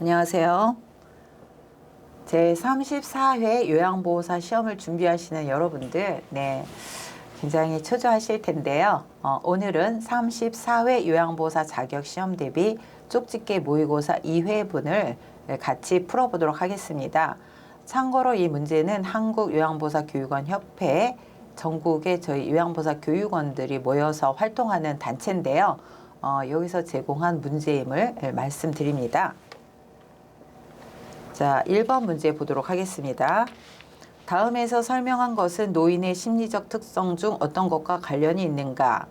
안녕하세요. 제34회 요양보호사 시험을 준비하시는 여러분들, 굉장히 초조하실 텐데요. 오늘은 34회 요양보호사 자격시험 대비 쪽집게 모의고사 2회분을 같이 풀어보도록 하겠습니다. 참고로 이 문제는 한국요양보호사교육원 협회, 전국의 저희 요양보호사 교육원들이 모여서 활동하는 단체인데요. 여기서 제공한 문제임을 말씀드립니다. 자, 1번 문제 보도록 하겠습니다. 다음에서 설명한 것은 노인의 심리적 특성 중 어떤 것과 관련이 있는가?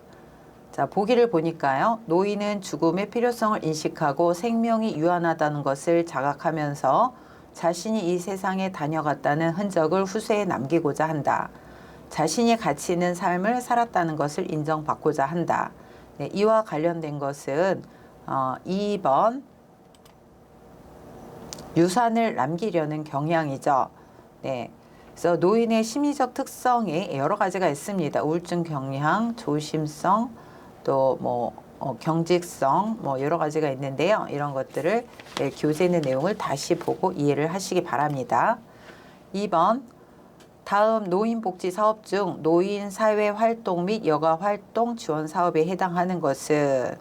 자, 보기를 보니까요. 노인은 죽음의 필요성을 인식하고 생명이 유한하다는 것을 자각하면서 자신이 이 세상에 다녀갔다는 흔적을 후세에 남기고자 한다. 자신이 가치 있는 삶을 살았다는 것을 인정받고자 한다. 이와 관련된 것은 2번 유산을 남기려는 경향이죠. 그래서 노인의 심리적 특성이 여러 가지가 있습니다. 우울증 경향, 조심성, 또 경직성, 여러 가지가 있는데요. 이런 것들을 교재 있는 내용을 다시 보고 이해를 하시기 바랍니다. 2번 다음 노인복지 사업 중 노인 사회활동 및 여가활동 지원 사업에 해당하는 것은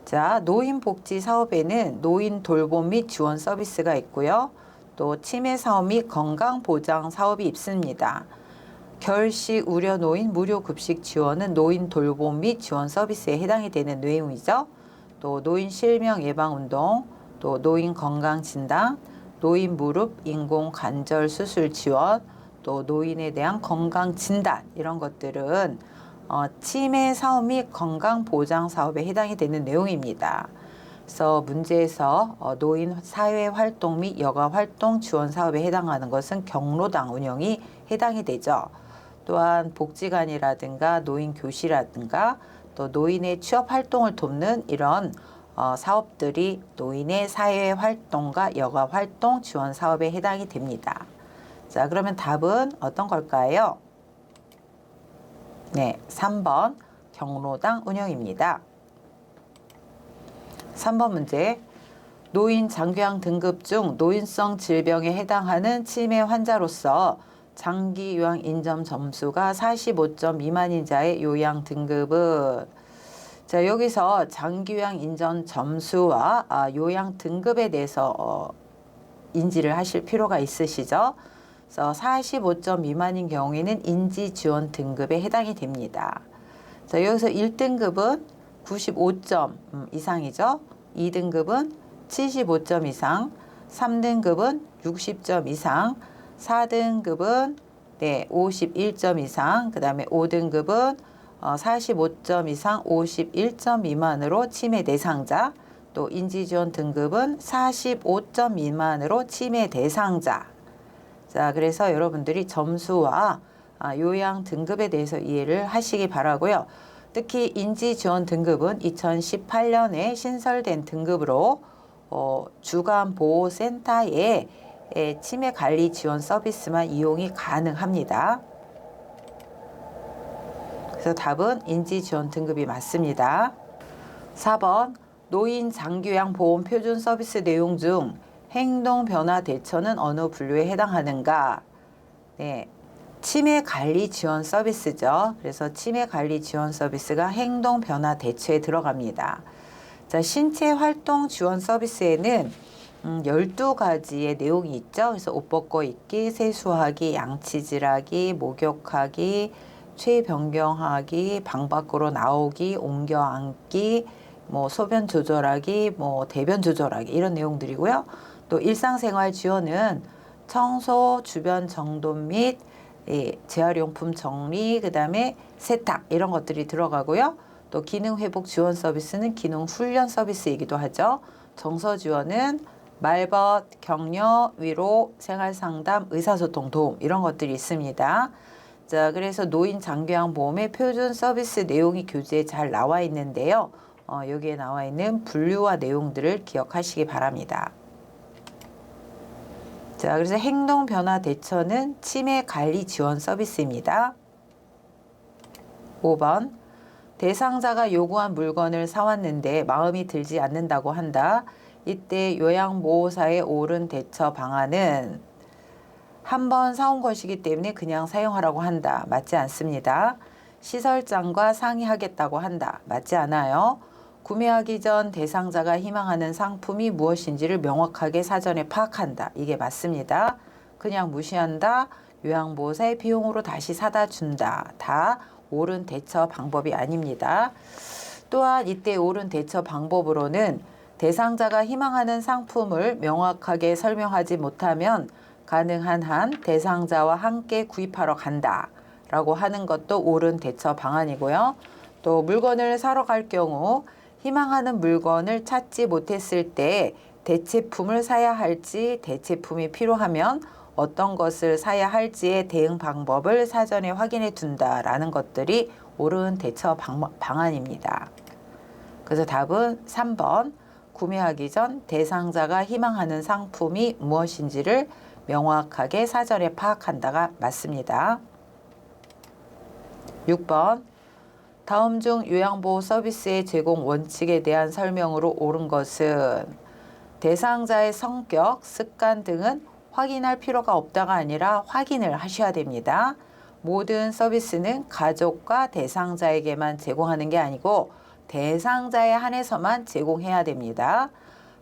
자, 노인복지 사업에는 노인 돌봄 및 지원 서비스가 있고요. 또 치매 사업 및 건강보장 사업이 있습니다. 결식 우려 노인 무료 급식 지원은 노인 돌봄 및 지원 서비스에 해당이 되는 내용이죠. 또 노인 실명 예방 운동, 또 노인 건강 진단, 노인 무릎 인공 관절 수술 지원, 또 노인에 대한 건강 진단 이런 것들은 치매 사업 및 건강보장 사업에 해당이 되는 내용입니다. 그래서 문제에서 노인 사회활동 및 여가활동 지원 사업에 해당하는 것은 경로당 운영이 해당이 되죠. 또한 복지관이라든가 노인교실이라든가 또 노인의 취업활동을 돕는 이런 사업들이 노인의 사회활동과 여가활동 지원 사업에 해당이 됩니다. 자, 그러면 답은 어떤 걸까요? 3번 경로당 운영입니다. 3번 문제 노인 장기요양 등급 중 노인성 질병에 해당하는 치매 환자로서 장기요양 인정 점수가 45점 미만인 자의 요양 등급은 자, 여기서 장기요양 인정 점수와 요양 등급에 대해서 인지를 하실 필요가 있으시죠? 그래서 45점 미만인 경우에는 인지지원 등급에 해당이 됩니다. 자, 여기서 1등급은 95점 이상이죠. 2등급은 75점 이상, 3등급은 60점 이상, 4등급은 51점 이상, 그 다음에 5등급은 45점 이상 51점 미만으로 치매 대상자, 또 인지지원 등급은 45점 미만으로 치매 대상자. 자, 그래서 여러분들이 점수와 요양 등급에 대해서 이해를 하시기 바라고요. 특히 인지지원 등급은 2018년에 신설된 등급으로 주간보호센터의 치매관리 지원 서비스만 이용이 가능합니다. 그래서 답은 인지지원 등급이 맞습니다. 4번 노인 장기요양 보험 표준 서비스 내용 중 행동변화 대처는 어느 분류에 해당하는가? 치매관리 지원 서비스죠. 그래서 치매관리 지원 서비스가 행동변화 대처에 들어갑니다. 자, 신체활동 지원 서비스에는 12가지의 내용이 있죠. 그래서 옷 벗고 입기, 세수하기, 양치질하기, 목욕하기, 체 변경하기, 방 밖으로 나오기, 옮겨 앉기, 소변 조절하기, 대변 조절하기 이런 내용들이고요. 또 일상생활 지원은 청소, 주변 정돈 및 재활용품 정리, 그 다음에 세탁 이런 것들이 들어가고요. 또 기능회복 지원 서비스는 기능훈련 서비스이기도 하죠. 정서 지원은 말벗, 격려, 위로, 생활상담, 의사소통 도움 이런 것들이 있습니다. 자, 그래서 노인 장기요양 보험의 표준 서비스 내용이 교재에 잘 나와 있는데요. 여기에 나와 있는 분류와 내용들을 기억하시기 바랍니다. 자, 그래서 행동변화 대처는 치매관리 지원 서비스입니다. 5번 대상자가 요구한 물건을 사왔는데 마음이 들지 않는다고 한다. 이때 요양보호사의 옳은 대처 방안은 한 번 사온 것이기 때문에 그냥 사용하라고 한다. 맞지 않습니다. 시설장과 상의하겠다고 한다. 맞지 않아요. 구매하기 전 대상자가 희망하는 상품이 무엇인지를 명확하게 사전에 파악한다. 이게 맞습니다. 그냥 무시한다. 요양보호사의 비용으로 다시 사다 준다. 다 옳은 대처 방법이 아닙니다. 또한 이때 옳은 대처 방법으로는 대상자가 희망하는 상품을 명확하게 설명하지 못하면 가능한 한 대상자와 함께 구입하러 간다 라고 하는 것도 옳은 대처 방안이고요. 또 물건을 사러 갈 경우 희망하는 물건을 찾지 못했을 때 대체품을 사야 할지 대체품이 필요하면 어떤 것을 사야 할지의 대응 방법을 사전에 확인해 둔다라는 것들이 옳은 대처 방안입니다. 그래서 답은 3번 구매하기 전 대상자가 희망하는 상품이 무엇인지를 명확하게 사전에 파악한다가 맞습니다. 6번 다음 중 요양보호 서비스의 제공 원칙에 대한 설명으로 옳은 것은 대상자의 성격, 습관 등은 확인할 필요가 없다가 아니라 확인을 하셔야 됩니다. 모든 서비스는 가족과 대상자에게만 제공하는 게 아니고 대상자에 한해서만 제공해야 됩니다.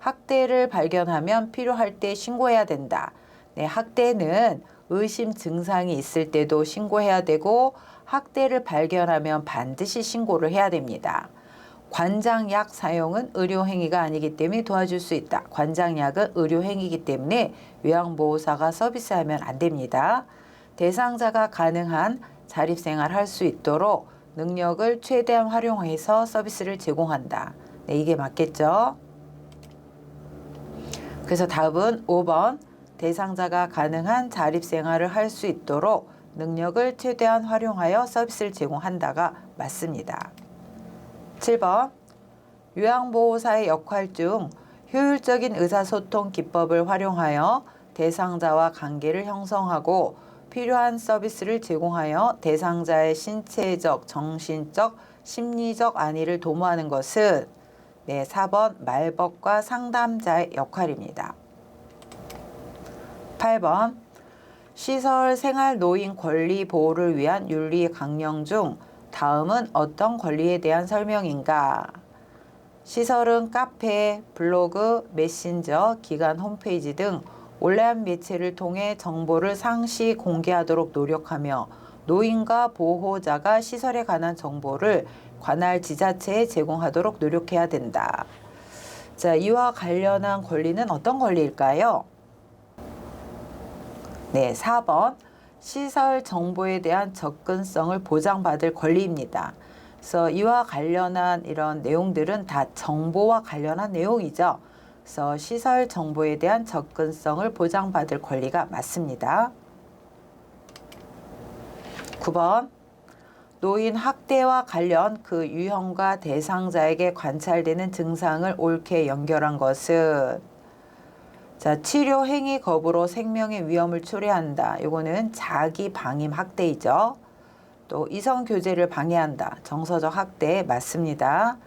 학대를 발견하면 필요할 때 신고해야 된다. 네, 학대는 의심 증상이 있을 때도 신고해야 되고 학대를 발견하면 반드시 신고를 해야 됩니다. 관장약 사용은 의료행위가 아니기 때문에 도와줄 수 있다. 관장약은 의료행위이기 때문에 요양보호사가 서비스하면 안 됩니다. 대상자가 가능한 자립생활 할 수 있도록 능력을 최대한 활용해서 서비스를 제공한다. 네, 이게 맞겠죠? 그래서 답은 5번 대상자가 가능한 자립생활을 할 수 있도록 능력을 최대한 활용하여 서비스를 제공한다가 맞습니다. 7번 요양보호사의 역할 중 효율적인 의사소통 기법을 활용하여 대상자와 관계를 형성하고 필요한 서비스를 제공하여 대상자의 신체적, 정신적, 심리적 안위를 도모하는 것은 네, 4번 말벗과 상담자의 역할입니다. 8번 시설 생활 노인 권리 보호를 위한 윤리 강령 중 다음은 어떤 권리에 대한 설명인가? 시설은 카페, 블로그, 메신저, 기관 홈페이지 등 온라인 매체를 통해 정보를 상시 공개하도록 노력하며 노인과 보호자가 시설에 관한 정보를 관할 지자체에 제공하도록 노력해야 된다. 자, 이와 관련한 권리는 어떤 권리일까요? 네, 4번 시설 정보에 대한 접근성을 보장받을 권리입니다. 그래서 이와 관련한 이런 내용들은 다 정보와 관련한 내용이죠. 그래서 시설 정보에 대한 접근성을 보장받을 권리가 맞습니다. 9번 노인 학대와 관련 그 유형과 대상자에게 관찰되는 증상을 옳게 연결한 것은 자, 치료 행위 거부로 생명의 위험을 초래한다. 이거는 자기 방임 학대이죠. 또 이성 교제를 방해한다. 정서적 학대 맞습니다.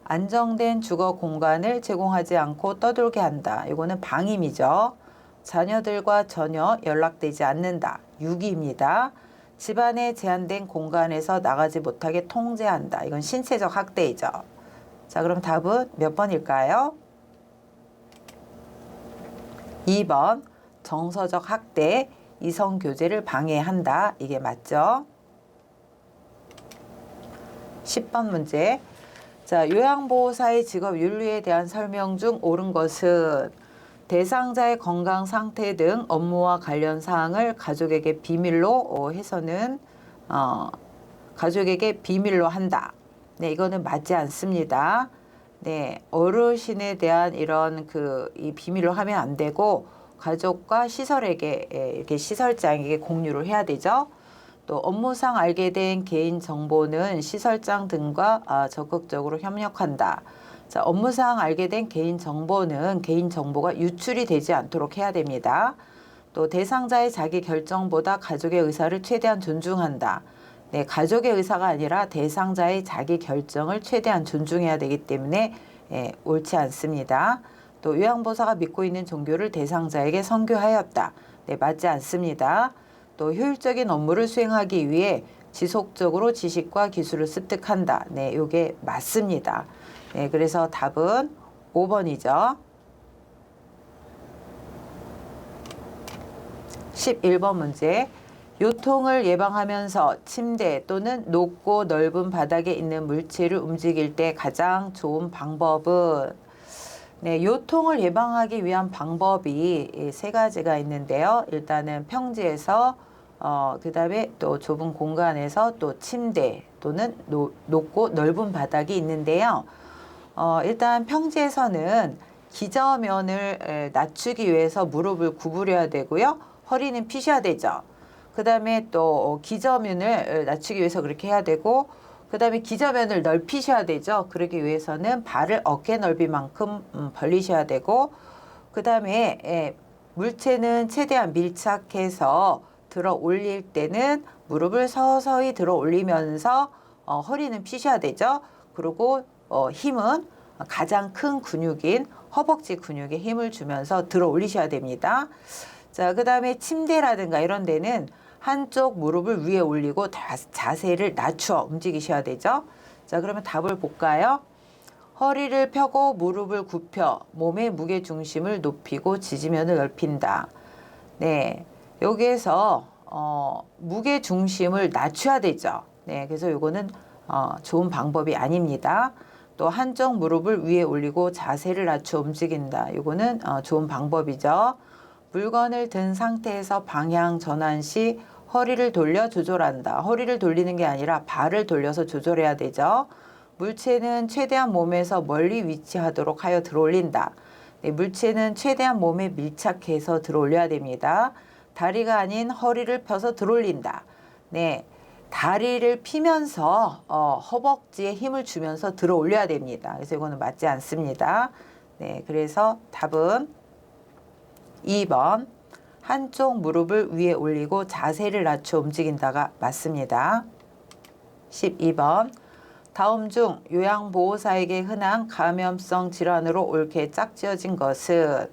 안정된 주거 공간을 제공하지 않고 떠돌게 한다. 이거는 방임이죠. 자녀들과 전혀 연락되지 않는다. 유기입니다. 집안의 제한된 공간에서 나가지 못하게 통제한다. 이건 신체적 학대이죠. 자, 그럼 답은 몇 번일까요? 2번 정서적 학대, 이성 교제를 방해한다. 이게 맞죠? 10번 문제. 자, 요양보호사의 직업 윤리에 대한 설명 중 옳은 것은 대상자의 건강 상태 등 업무와 관련 사항을 가족에게 비밀로 해서는 가족에게 비밀로 한다. 네, 이거는 맞지 않습니다. 네, 어르신에 대한 이런 이 비밀로 하면 안 되고 가족과 시설에게 이렇게 시설장에게 공유를 해야 되죠. 또 업무상 알게 된 개인 정보는 시설장 등과 적극적으로 협력한다. 자, 업무상 알게 된 개인 정보는 개인 정보가 유출이 되지 않도록 해야 됩니다. 또 대상자의 자기 결정보다 가족의 의사를 최대한 존중한다. 네, 가족의 의사가 아니라 대상자의 자기 결정을 최대한 존중해야 되기 때문에 옳지 않습니다. 또 요양보호사가 믿고 있는 종교를 대상자에게 선교하였다. 네, 맞지 않습니다. 또 효율적인 업무를 수행하기 위해 지속적으로 지식과 기술을 습득한다. 네, 요게 맞습니다. 네, 그래서 답은 5번이죠. 11번 문제. 요통을 예방하면서 침대 또는 높고 넓은 바닥에 있는 물체를 움직일 때 가장 좋은 방법은, 네, 요통을 예방하기 위한 방법이 세 가지가 있는데요. 일단은 평지에서 그 다음에 또 좁은 공간에서 또 침대 또는 높고 넓은 바닥이 있는데요. 일단 평지에서는 기저면을 낮추기 위해서 무릎을 구부려야 되고요. 허리는 펴셔야 되죠. 그 다음에 또 기저면을 낮추기 위해서 그렇게 해야 되고, 그 다음에 기저면을 넓히셔야 되죠. 그러기 위해서는 발을 어깨 넓이만큼 벌리셔야 되고, 그 다음에 물체는 최대한 밀착해서 들어 올릴 때는 무릎을 서서히 들어 올리면서 허리는 펴셔야 되죠. 그리고 힘은 가장 큰 근육인 허벅지 근육에 힘을 주면서 들어 올리셔야 됩니다. 자, 그 다음에 침대라든가 이런 데는 한쪽 무릎을 위에 올리고 자세를 낮춰 움직이셔야 되죠. 자, 그러면 답을 볼까요? 허리를 펴고 무릎을 굽혀 몸의 무게 중심을 높이고 지지면을 넓힌다. 네, 여기에서 무게 중심을 낮춰야 되죠. 네, 그래서 요거는 좋은 방법이 아닙니다. 또 한쪽 무릎을 위에 올리고 자세를 낮춰 움직인다. 요거는 좋은 방법이죠. 물건을 든 상태에서 방향 전환 시 허리를 돌려 조절한다. 허리를 돌리는 게 아니라 발을 돌려서 조절해야 되죠. 물체는 최대한 몸에서 멀리 위치하도록 하여 들어올린다. 네, 물체는 최대한 몸에 밀착해서 들어올려야 됩니다. 다리가 아닌 허리를 펴서 들어올린다. 네, 다리를 피면서 허벅지에 힘을 주면서 들어올려야 됩니다. 그래서 이거는 맞지 않습니다. 네, 그래서 답은 2번 한쪽 무릎을 위에 올리고 자세를 낮춰 움직인다가 맞습니다. 12번 다음 중 요양보호사에게 흔한 감염성 질환으로 옳게 짝지어진 것은,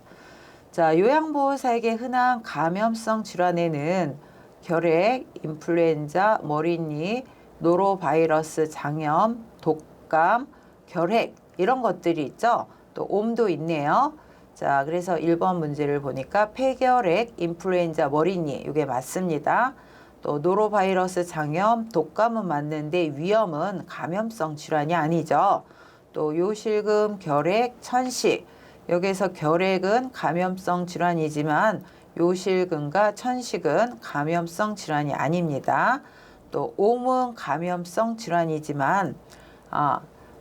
자, 요양보호사에게 흔한 감염성 질환에는 결핵, 인플루엔자, 머리니, 노로바이러스 장염, 독감, 결핵 이런 것들이 있죠. 또 옴도 있네요. 자, 그래서 1번 문제를 보니까 폐결핵, 인플루엔자, 머리니 이게 맞습니다. 또 노로바이러스 장염, 독감은 맞는데 위험은 감염성 질환이 아니죠. 또 요실금, 결핵, 천식. 여기서 결핵은 감염성 질환이지만 요실금과 천식은 감염성 질환이 아닙니다. 또 옴은 감염성 질환이지만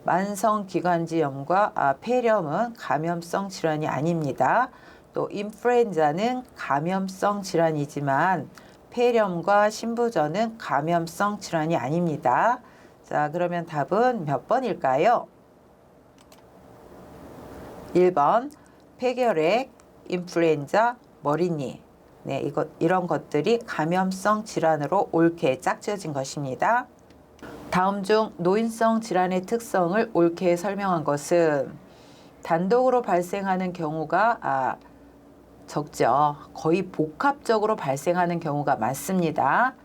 만성기관지염과 폐렴은 감염성 질환이 아닙니다. 또 인플루엔자는 감염성 질환이지만 폐렴과 신부전은 감염성 질환이 아닙니다. 자, 그러면 답은 몇 번일까요? 1번 폐결핵, 인플루엔자, 머리니. 네, 이런 것들이 감염성 질환으로 옳게 짝지어진 것입니다. 다음 중 노인성 질환의 특성을 옳게 설명한 것은, 단독으로 발생하는 경우가 적죠. 거의 복합적으로 발생하는 경우가 많습니다.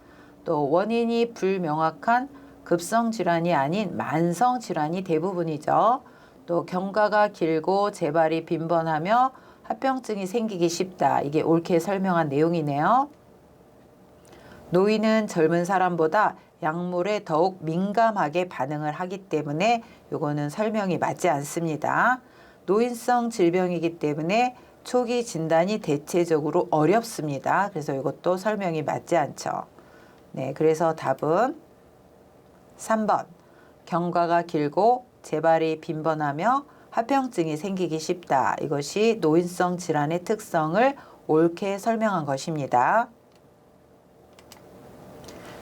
또 원인이 불명확한 급성 질환이 아닌 만성 질환이 대부분이죠. 또 경과가 길고 재발이 빈번하며 합병증이 생기기 쉽다. 이게 옳게 설명한 내용이네요. 노인은 젊은 사람보다 약물에 더욱 민감하게 반응을 하기 때문에 이거는 설명이 맞지 않습니다. 노인성 질병이기 때문에 초기 진단이 대체적으로 어렵습니다. 그래서 이것도 설명이 맞지 않죠. 네, 그래서 답은 3번. 경과가 길고 재발이 빈번하며 합병증이 생기기 쉽다. 이것이 노인성 질환의 특성을 옳게 설명한 것입니다.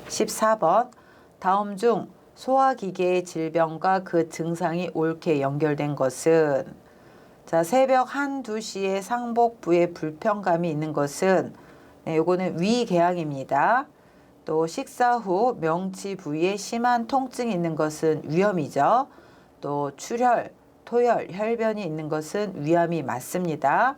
14번. 다음 중 소화기계의 질병과 그 증상이 옳게 연결된 것은, 자, 새벽 1, 2시에 상복부에 불편감이 있는 것은, 네, 요거는 위궤양입니다. 또 식사 후 명치 부위에 심한 통증이 있는 것은 위염이죠. 또 출혈, 토열, 혈변이 있는 것은 위암이 맞습니다.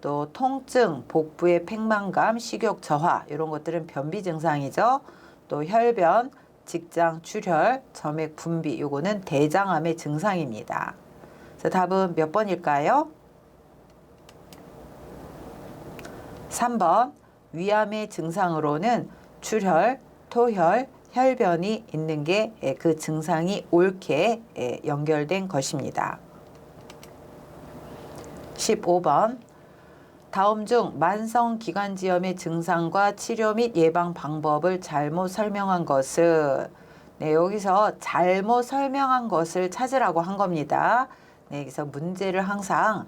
또 통증, 복부의 팽만감, 식욕 저하 이런 것들은 변비 증상이죠. 또 혈변, 직장 출혈, 점액 분비 요거는 대장암의 증상입니다. 그래서 답은 몇 번일까요? 3번 위암의 증상으로는 출혈, 토혈, 혈변이 있는 게 그 증상이 옳게 연결된 것입니다. 15번 다음 중 만성기관지염의 증상과 치료 및 예방 방법을 잘못 설명한 것은 네, 여기서 잘못 설명한 것을 찾으라고 한 겁니다. 네, 여기서 문제를 항상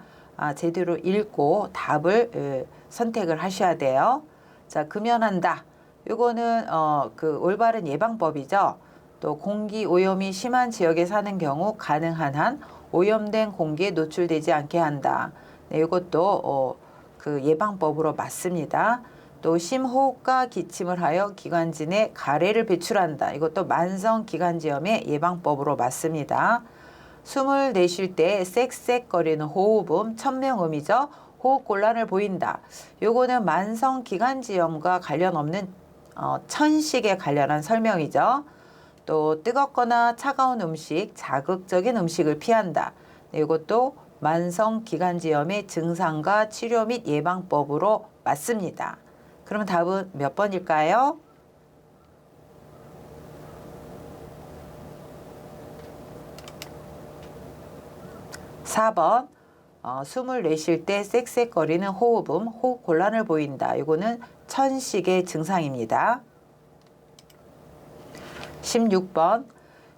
제대로 읽고 답을 선택을 하셔야 돼요. 자, 금연한다. 요거는 그 올바른 예방법이죠. 또 공기 오염이 심한 지역에 사는 경우 가능한 한 오염된 공기에 노출되지 않게 한다. 네, 이것도 그 예방법으로 맞습니다. 또 심호흡과 기침을 하여 기관진에 가래를 배출한다. 이것도 만성기관지염의 예방법으로 맞습니다. 숨을 내쉴 때 쌕쌕거리는 호흡음, 천명음이죠. 호흡곤란을 보인다. 요거는 만성기관지염과 관련 없는 천식에 관련한 설명이죠. 또 뜨겁거나 차가운 음식, 자극적인 음식을 피한다. 네, 이것도 만성기관지염의 증상과 치료 및 예방법으로 맞습니다. 그러면 답은 몇 번일까요? 4번 숨을 내쉴 때 쌕쌕거리는 호흡음, 호흡곤란을 보인다. 이거는 천식의 증상입니다. 16번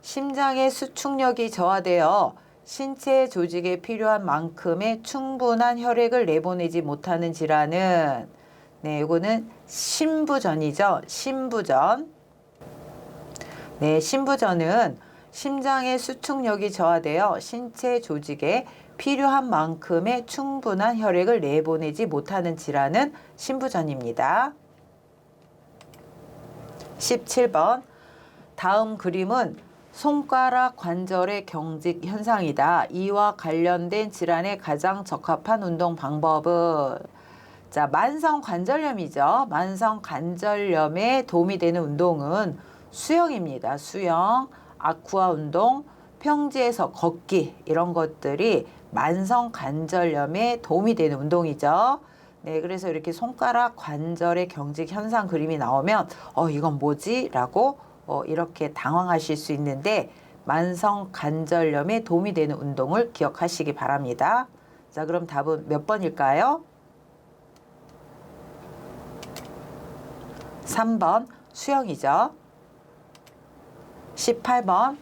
심장의 수축력이 저하되어 신체 조직에 필요한 만큼의 충분한 혈액을 내보내지 못하는 질환은 네, 이거는 심부전이죠. 심부전. 네, 심부전은 심장의 수축력이 저하되어 신체 조직에 필요한 만큼의 충분한 혈액을 내보내지 못하는 질환은 심부전입니다. 17번 다음 그림은 손가락 관절의 경직 현상이다. 이와 관련된 질환에 가장 적합한 운동 방법은 자, 만성관절염이죠. 만성관절염에 도움이 되는 운동은 수영입니다. 수영, 아쿠아 운동, 평지에서 걷기 이런 것들이 만성관절염에 도움이 되는 운동이죠. 네, 그래서 이렇게 손가락 관절의 경직 현상 그림이 나오면 이건 뭐지? 라고 이렇게 당황하실 수 있는데 만성관절염에 도움이 되는 운동을 기억하시기 바랍니다. 자, 그럼 답은 몇 번일까요? 3번 수영이죠. 18번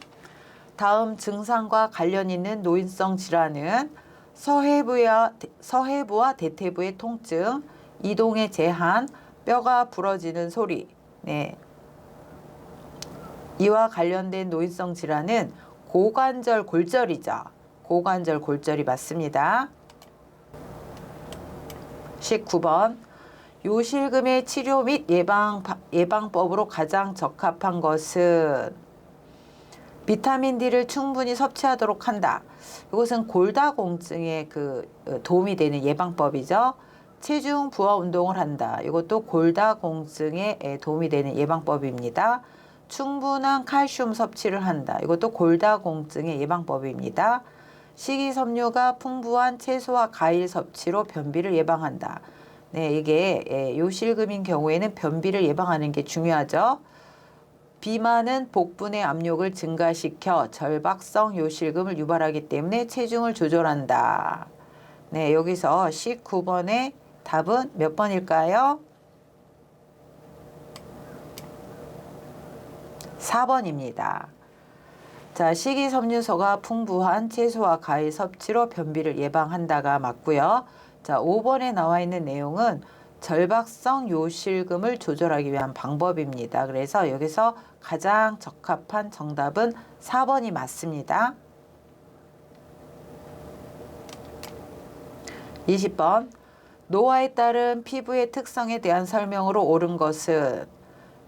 다음 증상과 관련 있는 노인성 질환은 서해부와 대퇴부의 통증, 이동의 제한, 뼈가 부러지는 소리. 네. 이와 관련된 노인성 질환은 고관절 골절이죠. 고관절 골절이 맞습니다. 19번 요실금의 치료 및 예방법으로 가장 적합한 것은 비타민 D를 충분히 섭취하도록 한다. 이것은 골다공증에 도움이 되는 예방법이죠. 체중 부하 운동을 한다. 이것도 골다공증에 도움이 되는 예방법입니다. 충분한 칼슘 섭취를 한다. 이것도 골다공증의 예방법입니다. 식이섬유가 풍부한 채소와 과일 섭취로 변비를 예방한다. 네, 이게 요실금인 경우에는 변비를 예방하는 게 중요하죠. 비만은 복부 내 압력을 증가시켜 절박성 요실금을 유발하기 때문에 체중을 조절한다. 네, 여기서 19번의 답은 몇 번일까요? 4번입니다. 자, 식이섬유소가 풍부한 채소와 과일 섭취로 변비를 예방한다가 맞고요. 자, 5번에 나와 있는 내용은 절박성 요실금을 조절하기 위한 방법입니다. 그래서 여기서 가장 적합한 정답은 4번이 맞습니다. 20번 노화에 따른 피부의 특성에 대한 설명으로 옳은 것은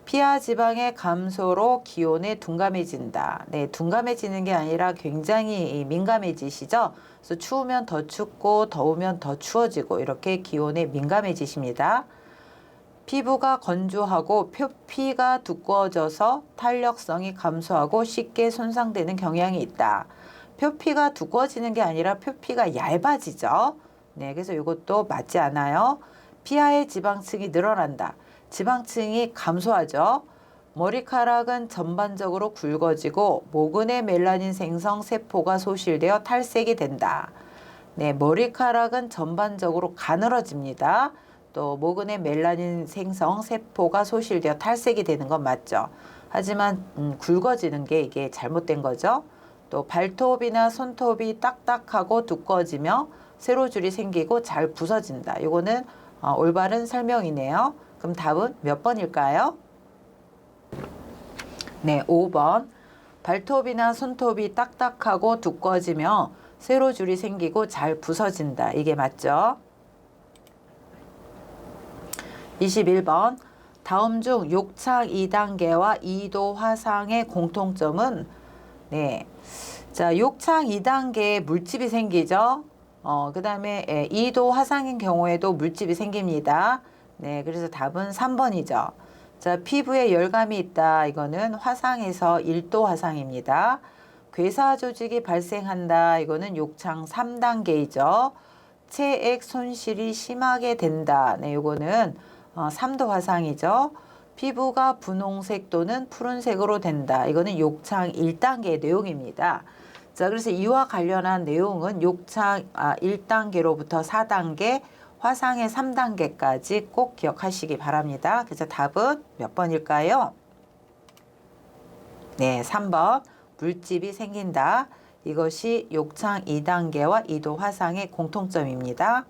피하 지방의 감소로 기온에 둔감해진다. 네, 둔감해지는 게 아니라 굉장히 민감해지시죠. 그래서 추우면 더 춥고 더우면 더 추워지고 이렇게 기온에 민감해지십니다. 피부가 건조하고 표피가 두꺼워져서 탄력성이 감소하고 쉽게 손상되는 경향이 있다. 표피가 두꺼워지는 게 아니라 표피가 얇아지죠. 네, 그래서 이것도 맞지 않아요. 피하의 지방층이 늘어난다. 지방층이 감소하죠. 머리카락은 전반적으로 굵어지고 모근의 멜라닌 생성 세포가 소실되어 탈색이 된다. 네, 머리카락은 전반적으로 가늘어집니다. 또 모근의 멜라닌 생성 세포가 소실되어 탈색이 되는 건 맞죠. 하지만 굵어지는 게 이게 잘못된 거죠. 또 발톱이나 손톱이 딱딱하고 두꺼워지며 세로줄이 생기고 잘 부서진다. 이거는 올바른 설명이네요. 그럼 답은 몇 번일까요? 네, 5번. 발톱이나 손톱이 딱딱하고 두꺼워지며 세로줄이 생기고 잘 부서진다. 이게 맞죠? 21번. 다음 중 욕창 2단계와 2도 화상의 공통점은 네. 자, 욕창 2단계에 물집이 생기죠. 그 다음에 2도 화상인 경우에도 물집이 생깁니다. 네, 그래서 답은 3번이죠. 자, 피부에 열감이 있다. 이거는 화상에서 1도 화상입니다. 괴사 조직이 발생한다. 이거는 욕창 3단계이죠. 체액 손실이 심하게 된다. 네, 이거는 3도 화상이죠. 피부가 분홍색 또는 푸른색으로 된다. 이거는 욕창 1단계의 내용입니다. 자, 그래서 이와 관련한 내용은 욕창 1단계로부터 4단계, 화상의 3단계까지 꼭 기억하시기 바랍니다. 그래서 답은 몇 번일까요? 네, 3번. 물집이 생긴다. 이것이 욕창 2단계와 2도 화상의 공통점입니다.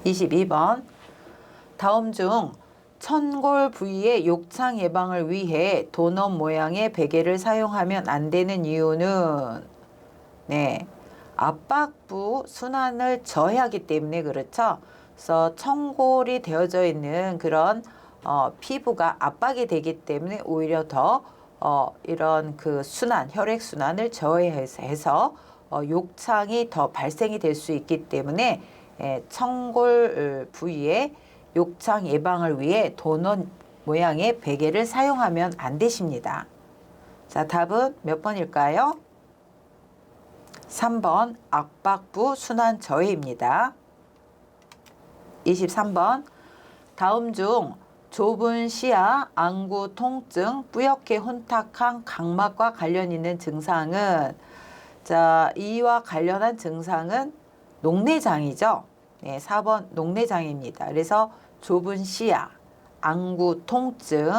22번. 다음 중 천골 부위의 욕창 예방을 위해 도넛 모양의 베개를 사용하면 안 되는 이유는 네, 압박부 순환을 저해하기 때문에 그렇죠. 그래서 천골이 되어져 있는 그런 피부가 압박이 되기 때문에 오히려 더 이런 그 순환, 혈액 순환을 저해해서 욕창이 더 발생이 될 수 있기 때문에 천골 부위에 욕창 예방을 위해 도넛 모양의 베개를 사용하면 안 되십니다. 자, 답은 몇 번일까요? 3번 압박부 순환 저해입니다. 23번. 다음 중 좁은 시야, 안구 통증, 뿌옇게 혼탁한 각막과 관련 있는 증상은 자, 이와 관련한 증상은 녹내장이죠. 네, 4번 녹내장입니다. 그래서 좁은 시야, 안구 통증,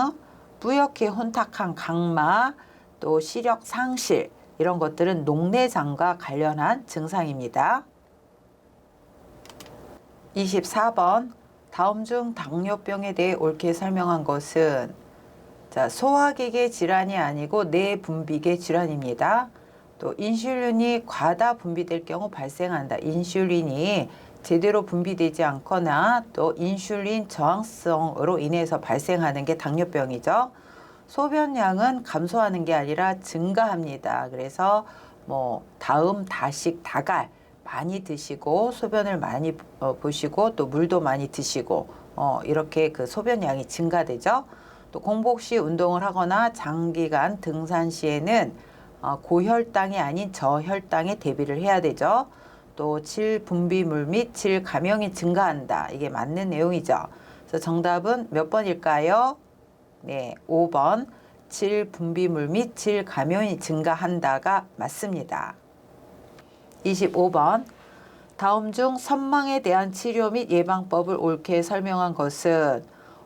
뿌옇게 혼탁한 각막, 또 시력 상실 이런 것들은 녹내장과 관련한 증상입니다. 24번. 다음 중 당뇨병에 대해 옳게 설명한 것은 자, 소화기계 질환이 아니고 내분비계 질환입니다. 또 인슐린이 과다 분비될 경우 발생한다. 인슐린이 제대로 분비되지 않거나 또 인슐린 저항성으로 인해서 발생하는 게 당뇨병이죠. 소변량은 감소하는 게 아니라 증가합니다. 그래서 뭐 다음, 다식, 다갈 많이 드시고 소변을 많이 보시고 또 물도 많이 드시고 이렇게 그 소변량이 증가되죠. 또 공복 시 운동을 하거나 장기간 등산 시에는 고혈당이 아닌 저혈당에 대비를 해야 되죠. 또 질분비물 및 질감염이 증가한다. 이게 맞는 내용이죠. 그래서 정답은 몇 번일까요? 네, 5번. 질분비물 및 질감염이 증가한다가 맞습니다. 25번. 다음 중 선망에 대한 치료 및 예방법을 옳게 설명한 것은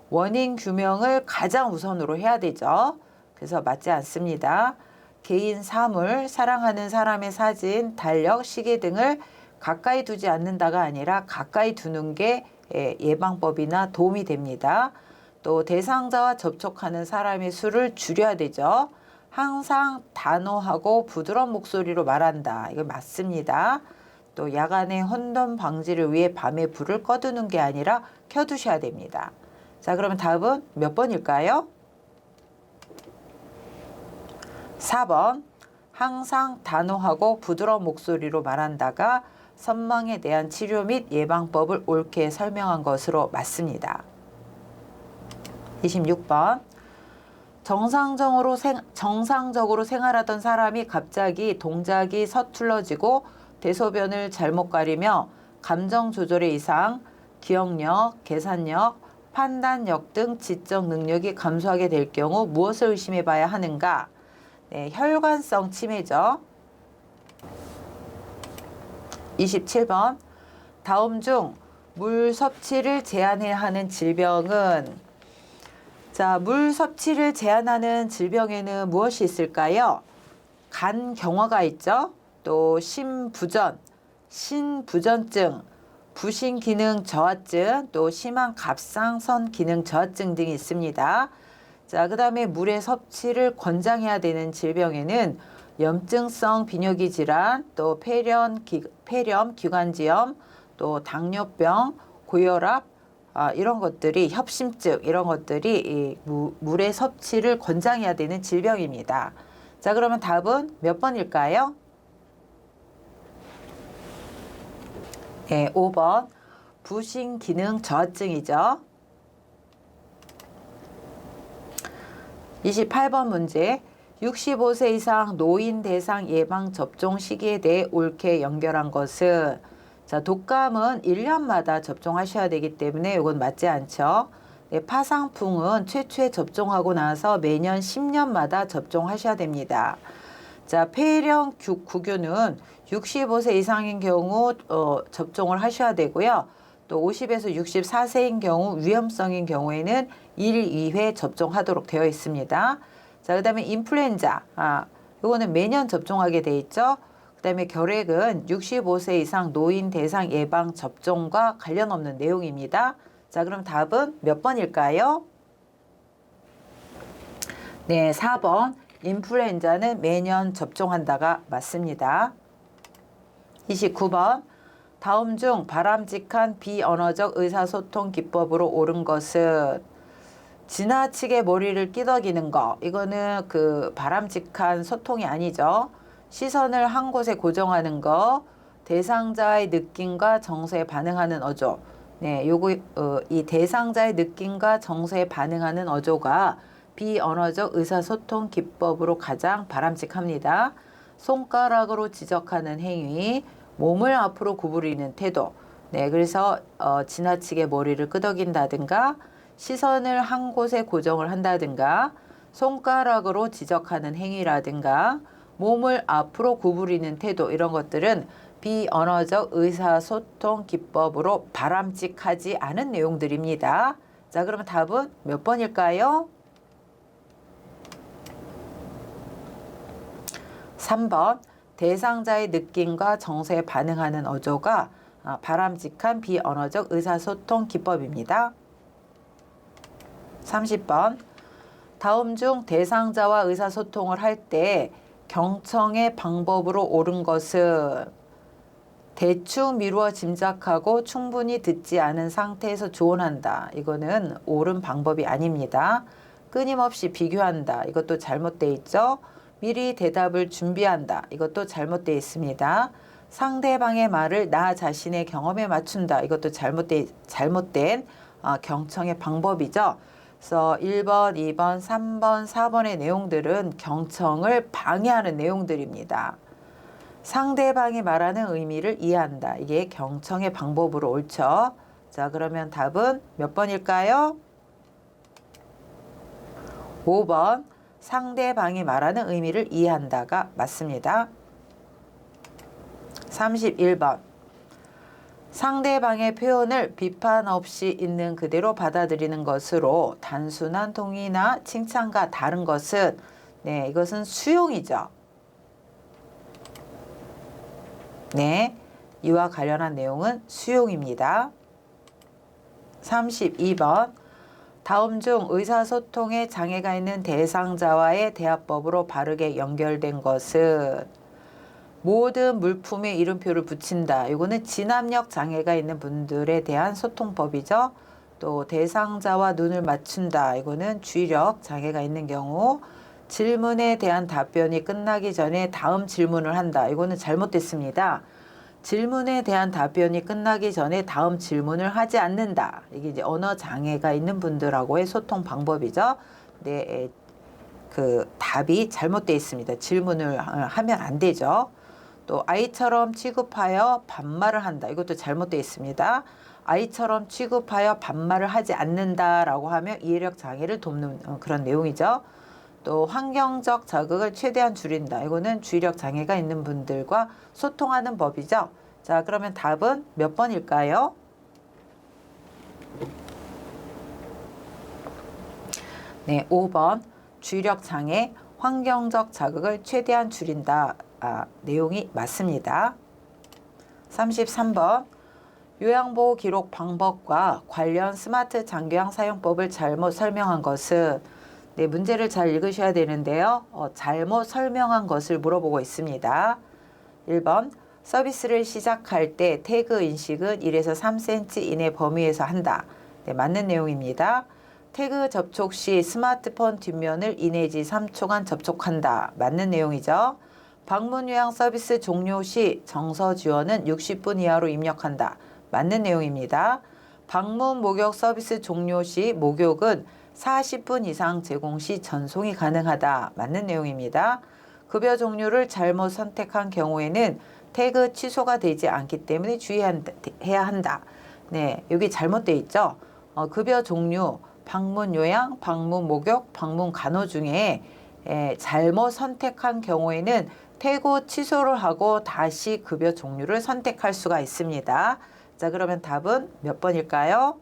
원인 규명을 가장 우선으로 해야 되죠. 그래서 맞지 않습니다. 개인 사물, 사랑하는 사람의 사진, 달력, 시계 등을 가까이 두지 않는다가 아니라 가까이 두는 게 예방법이나 도움이 됩니다. 또 대상자와 접촉하는 사람의 수를 줄여야 되죠. 항상 단호하고 부드러운 목소리로 말한다. 이거 맞습니다. 또 야간에 혼돈 방지를 위해 밤에 불을 꺼두는 게 아니라 켜두셔야 됩니다. 자, 그러면 답은 몇 번일까요? 4번. 항상 단호하고 부드러운 목소리로 말한다가 선망에 대한 치료 및 예방법을 옳게 설명한 것으로 맞습니다. 26번. 정상적으로 생활하던 사람이 갑자기 동작이 서툴러지고 대소변을 잘못 가리며 감정 조절의 이상, 기억력, 계산력, 판단력 등 지적 능력이 감소하게 될 경우 무엇을 의심해 봐야 하는가? 네, 혈관성 치매죠. 27번. 다음 중 물 섭취를 제한해야 하는 질병은? 자, 물 섭취를 제한하는 질병에는 무엇이 있을까요? 간 경화가 있죠. 또 심부전, 신부전증, 부신기능 저하증, 또 심한 갑상선 기능 저하증 등이 있습니다. 자, 그 다음에 물의 섭취를 권장해야 되는 질병에는 염증성 비뇨기 질환, 또 폐렴, 기관지염, 또 당뇨병, 고혈압, 이런 것들이 협심증 이런 것들이 이 물의 섭취를 권장해야 되는 질병입니다. 자, 그러면 답은 몇 번일까요? 네, 5번 부신기능 저하증이죠. 28번 문제. 65세 이상 노인 대상 예방 접종 시기에 대해 옳게 연결한 것은? 자, 독감은 1년마다 접종하셔야 되기 때문에 이건 맞지 않죠. 네, 파상풍은 최초에 접종하고 나서 매년 10년마다 접종하셔야 됩니다. 자, 폐렴 구균은 65세 이상인 경우 접종을 하셔야 되고요. 또 50에서 64세인 경우 위험성인 경우에는 1, 2회 접종하도록 되어 있습니다. 자, 그 다음에 인플루엔자. 이거는 매년 접종하게 돼 있죠. 그 다음에 결핵은 65세 이상 노인 대상 예방 접종과 관련 없는 내용입니다. 자, 그럼 답은 몇 번일까요? 네, 4번. 인플루엔자는 매년 접종한다가 맞습니다. 29번. 다음 중 바람직한 비언어적 의사소통 기법으로 옳은 것은? 지나치게 머리를 끄덕이는 거. 이거는 그 바람직한 소통이 아니죠. 시선을 한 곳에 고정하는 거. 대상자의 느낌과 정서에 반응하는 어조. 네, 이 대상자의 느낌과 정서에 반응하는 어조가 비언어적 의사소통 기법으로 가장 바람직합니다. 손가락으로 지적하는 행위, 몸을 앞으로 구부리는 태도. 네, 그래서 지나치게 머리를 끄덕인다든가 시선을 한 곳에 고정을 한다든가 손가락으로 지적하는 행위라든가 몸을 앞으로 구부리는 태도, 이런 것들은 비언어적 의사소통 기법으로 바람직하지 않은 내용들입니다. 자, 그러면 답은 몇 번일까요? 3번. 대상자의 느낌과 정서에 반응하는 어조가 바람직한 비언어적 의사소통 기법입니다. 30번. 다음 중 대상자와 의사소통을 할 때 경청의 방법으로 옳은 것은? 대충 미루어 짐작하고 충분히 듣지 않은 상태에서 조언한다. 이거는 옳은 방법이 아닙니다. 끊임없이 비교한다. 이것도 잘못되어 있죠. 미리 대답을 준비한다. 이것도 잘못되어 있습니다. 상대방의 말을 나 자신의 경험에 맞춘다. 이것도 잘못된 경청의 방법이죠. 그래서 1번, 2번, 3번, 4번의 내용들은 경청을 방해하는 내용들입니다. 상대방이 말하는 의미를 이해한다. 이게 경청의 방법으로 옳죠. 자, 그러면 답은 몇 번일까요? 5번. 상대방이 말하는 의미를 이해한다가 맞습니다. 31번. 상대방의 표현을 비판 없이 있는 그대로 받아들이는 것으로 단순한 동의나 칭찬과 다른 것은? 네, 이것은 수용이죠. 네, 이와 관련한 내용은 수용입니다. 32번. 다음 중 의사소통에 장애가 있는 대상자와의 대화법으로 바르게 연결된 것은? 모든 물품에 이름표를 붙인다. 이거는 진압력 장애가 있는 분들에 대한 소통법이죠. 또 대상자와 눈을 맞춘다. 이거는 주의력 장애가 있는 경우. 질문에 대한 답변이 끝나기 전에 다음 질문을 한다. 이거는 잘못됐습니다. 질문에 대한 답변이 끝나기 전에 다음 질문을 하지 않는다. 이게 이제 언어 장애가 있는 분들하고의 소통 방법이죠. 네, 그 답이 잘못되어 있습니다. 질문을 하면 안 되죠. 또 아이처럼 취급하여 반말을 한다. 이것도 잘못되어 있습니다. 아이처럼 취급하여 반말을 하지 않는다라고 하면 이해력 장애를 돕는 그런 내용이죠. 또 환경적 자극을 최대한 줄인다. 이거는 주의력 장애가 있는 분들과 소통하는 법이죠. 자, 그러면 답은 몇 번일까요? 네, 5번. 주의력 장애, 환경적 자극을 최대한 줄인다. 내용이 맞습니다. 33번. 요양보호 기록 방법과 관련 스마트 장기영 사용법을 잘못 설명한 것은 네, 문제를 잘 읽으셔야 되는데요. 잘못 설명한 것을 물어보고 있습니다. 1번. 서비스를 시작할 때 태그 인식은 1에서 3cm 이내 범위에서 한다. 네, 맞는 내용입니다. 태그 접촉 시 스마트폰 뒷면을 2 내지 3초간 접촉한다. 맞는 내용이죠. 방문 요양 서비스 종료 시 정서 지원은 60분 이하로 입력한다. 맞는 내용입니다. 방문 목욕 서비스 종료 시 목욕은 40분 이상 제공 시 전송이 가능하다. 맞는 내용입니다. 급여 종류를 잘못 선택한 경우에는 태그 취소가 되지 않기 때문에 주의해야 한다. 네, 여기 잘못되어 있죠. 급여 종류, 방문 요양, 방문 목욕, 방문 간호 중에 잘못 선택한 경우에는 태그 취소를 하고 다시 급여 종류를 선택할 수가 있습니다. 자, 그러면 답은 몇 번일까요?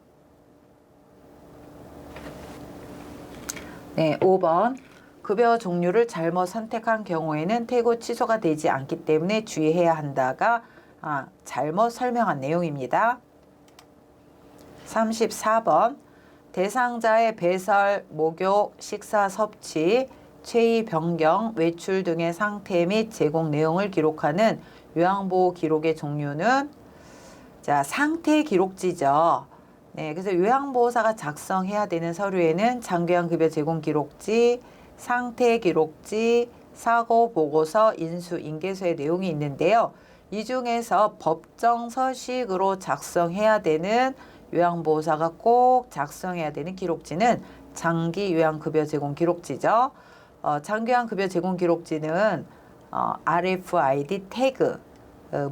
네, 5번. 급여 종류를 잘못 선택한 경우에는 태그 취소가 되지 않기 때문에 주의해야 한다가 잘못 설명한 내용입니다. 34번. 대상자의 배설, 목욕, 식사 섭취, 체위 변경, 외출 등의 상태 및 제공 내용을 기록하는 요양보호 기록의 종류는 자, 상태 기록지죠. 네, 그래서 요양보호사가 작성해야 되는 서류에는 장기요양급여 제공 기록지, 상태 기록지, 사고 보고서, 인수 인계서의 내용이 있는데요. 이 중에서 법정 서식으로 작성해야 되는 요양보호사가 꼭 작성해야 되는 기록지는 장기요양급여 제공 기록지죠. 장기요양급여 제공 기록지는 RFID 태그,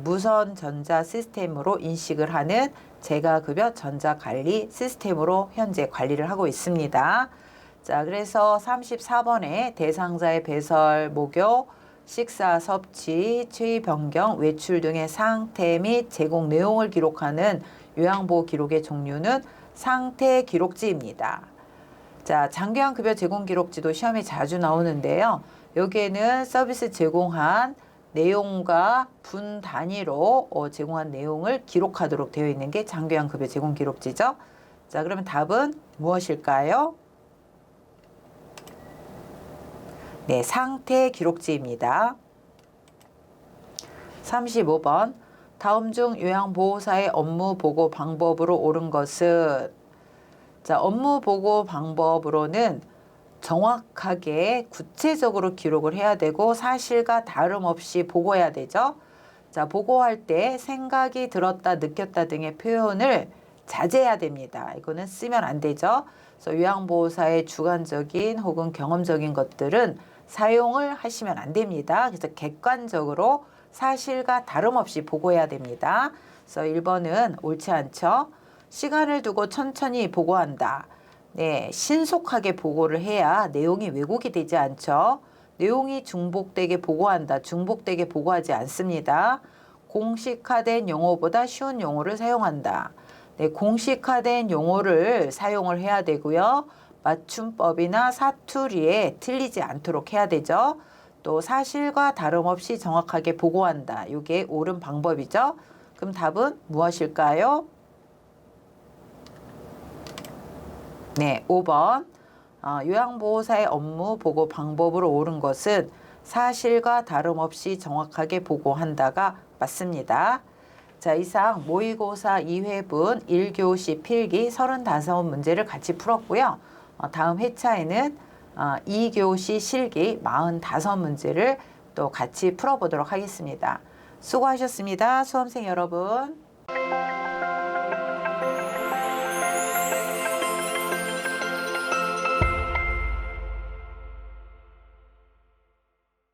무선 전자 시스템으로 인식을 하는 재가급여 전자관리 시스템으로 현재 관리를 하고 있습니다. 자, 그래서 34번에 대상자의 배설, 목욕, 식사, 섭취, 체위 변경, 외출 등의 상태 및 제공 내용을 기록하는 요양보호 기록의 종류는 상태 기록지입니다. 자, 장기요양급여 제공 기록지도 시험에 자주 나오는데요. 여기에는 서비스 제공한 내용과 분 단위로 제공한 내용을 기록하도록 되어 있는 게 장기요양급여 제공 기록지죠. 자, 그러면 답은 무엇일까요? 네, 상태 기록지입니다. 35번. 다음 중 요양보호사의 업무 보고 방법으로 옳은 것은 자, 업무 보고 방법으로는 정확하게 구체적으로 기록을 해야 되고 사실과 다름없이 보고해야 되죠. 자, 보고할 때 생각이 들었다, 느꼈다 등의 표현을 자제해야 됩니다. 이거는 쓰면 안 되죠. 그래서 요양보호사의 주관적인 혹은 경험적인 것들은 사용을 하시면 안 됩니다. 그래서 객관적으로 사실과 다름없이 보고해야 됩니다. 그래서 1번은 옳지 않죠. 시간을 두고 천천히 보고한다. 네, 신속하게 보고를 해야 내용이 왜곡이 되지 않죠. 내용이 중복되게 보고한다. 중복되게 보고하지 않습니다. 공식화된 용어보다 쉬운 용어를 사용한다. 네, 공식화된 용어를 사용을 해야 되고요. 맞춤법이나 사투리에 틀리지 않도록 해야 되죠. 또 사실과 다름없이 정확하게 보고한다. 이게 옳은 방법이죠. 그럼 답은 무엇일까요? 네, 5번. 요양보호사의 업무 보고 방법으로 옳은 것은 사실과 다름없이 정확하게 보고한다가 맞습니다. 자, 이상 모의고사 2회분 1교시 필기 35문제를 같이 풀었고요. 다음 회차에는 2교시 실기 45문제를 또 같이 풀어보도록 하겠습니다. 수고하셨습니다. 수험생 여러분.